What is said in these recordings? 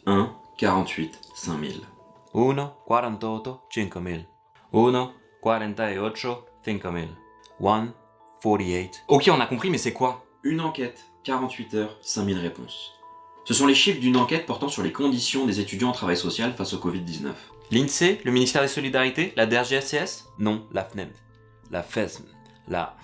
1, 48, 5000. 1, 48, 5000. 1, 48, 5000. 1, 48. Ok, on a compris, mais c'est quoi? Une enquête, 48 heures, 5000 réponses. Ce sont les chiffres d'une enquête portant sur les conditions des étudiants en travail social face au Covid-19. L'INSEE, le ministère des Solidarités, la DRGSCS? Non, la FNEM. La FESM. La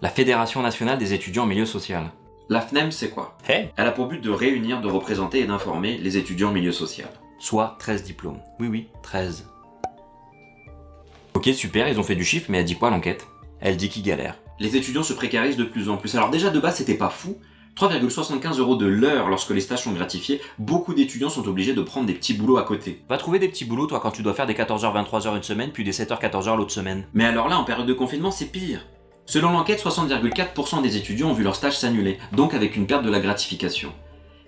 Fédération nationale des étudiants en milieu social. La FNEM, c'est quoi? Hey. Elle a pour but de réunir, de représenter et d'informer les étudiants en milieu social. Soit 13 diplômes. Oui, 13. Ok, super, ils ont fait du chiffre, mais elle dit quoi l'enquête? Elle dit qu'ils galèrent. Les étudiants se précarisent de plus en plus. Alors déjà de base, c'était pas fou. 3,75 € de l'heure lorsque les stages sont gratifiés, beaucoup d'étudiants sont obligés de prendre des petits boulots à côté. Va trouver des petits boulots, toi, quand tu dois faire des 14h, 23h une semaine, puis des 7h, 14h l'autre semaine. Mais alors là, en période de confinement, c'est pire. Selon l'enquête, 60,4% des étudiants ont vu leur stage s'annuler, donc avec une perte de la gratification.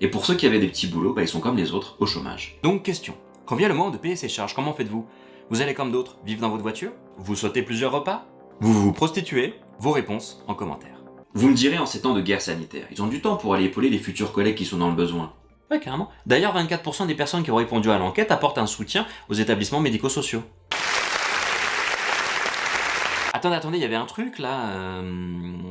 Et pour ceux qui avaient des petits boulots, ils sont comme les autres, au chômage. Donc question, quand vient le moment de payer ses charges, comment faites-vous? Vous allez comme d'autres, vivre dans votre voiture? Vous sautez plusieurs repas? Vous vous prostituez? Vos réponses en commentaire. Vous me direz en ces temps de guerre sanitaire, ils ont du temps pour aller épauler les futurs collègues qui sont dans le besoin. Ouais, carrément. D'ailleurs, 24% des personnes qui ont répondu à l'enquête apportent un soutien aux établissements médico-sociaux. Attendez, il y avait un truc là...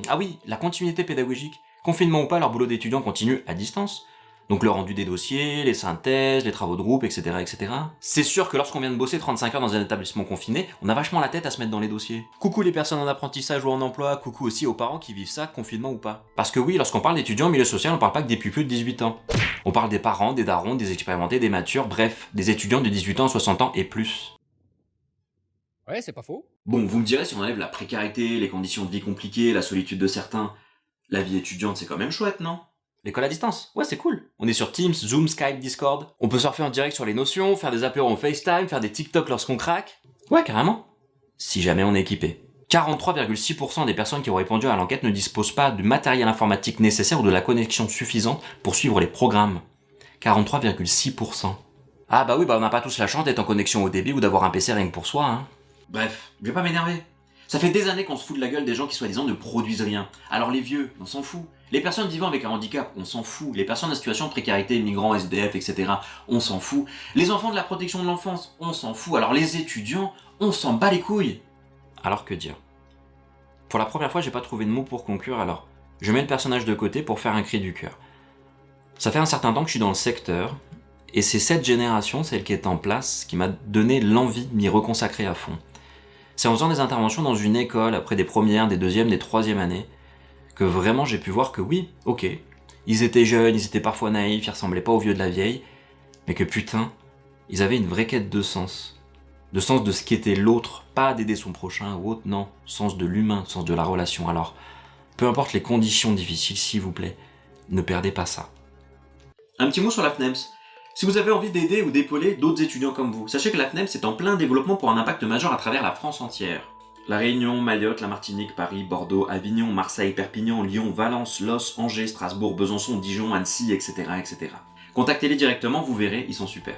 Ah oui, la continuité pédagogique. Confinement ou pas, leur boulot d'étudiant continue à distance. Donc le rendu des dossiers, les synthèses, les travaux de groupe, etc. etc. C'est sûr que lorsqu'on vient de bosser 35 heures dans un établissement confiné, on a vachement la tête à se mettre dans les dossiers. Coucou les personnes en apprentissage ou en emploi, coucou aussi aux parents qui vivent ça, confinement ou pas. Parce que oui, lorsqu'on parle d'étudiants en milieu social, on parle pas que des plus de 18 ans. On parle des parents, des darons, des expérimentés, des matures, bref, des étudiants de 18 ans à 60 ans et plus. Ouais, c'est pas faux. Bon, vous me direz si on enlève la précarité, les conditions de vie compliquées, la solitude de certains, la vie étudiante c'est quand même chouette, non? L'école à distance, ouais c'est cool. On est sur Teams, Zoom, Skype, Discord. On peut surfer en direct sur les notions, faire des apéros en FaceTime, faire des TikTok lorsqu'on craque. Ouais, carrément. Si jamais on est équipé. 43,6% des personnes qui ont répondu à l'enquête ne disposent pas du matériel informatique nécessaire ou de la connexion suffisante pour suivre les programmes. 43,6%. Ah bah oui, on n'a pas tous la chance d'être en connexion au débit ou d'avoir un PC rien que pour soi, hein. Bref, je vais pas m'énerver. Ça fait des années qu'on se fout de la gueule des gens qui soi-disant ne produisent rien. Alors les vieux, on s'en fout. Les personnes vivant avec un handicap, on s'en fout. Les personnes en situation de précarité, migrants, SDF, etc., on s'en fout. Les enfants de la protection de l'enfance, on s'en fout. Alors les étudiants, on s'en bat les couilles. Alors que dire? Pour la première fois, j'ai pas trouvé de mots pour conclure, alors je mets le personnage de côté pour faire un cri du cœur. Ça fait un certain temps que je suis dans le secteur, et c'est cette génération, celle qui est en place, qui m'a donné l'envie de m'y reconsacrer à fond. C'est en faisant des interventions dans une école, après des premières, des deuxièmes, des troisièmes années, que vraiment j'ai pu voir que oui, ok, ils étaient jeunes, ils étaient parfois naïfs, ils ressemblaient pas aux vieux de la vieille, mais que putain, ils avaient une vraie quête de sens de ce qu'était l'autre, pas d'aider son prochain ou autre, non, sens de l'humain, sens de la relation. Alors, peu importe les conditions difficiles, s'il vous plaît, ne perdez pas ça. Un petit mot sur la FNEMS. Si vous avez envie d'aider ou d'épauler d'autres étudiants comme vous, sachez que la FNEMS est en plein développement pour un impact majeur à travers la France entière. La Réunion, Mayotte, la Martinique, Paris, Bordeaux, Avignon, Marseille, Perpignan, Lyon, Valence, Los, Angers, Strasbourg, Besançon, Dijon, Annecy, etc. etc. Contactez-les directement, vous verrez, ils sont super.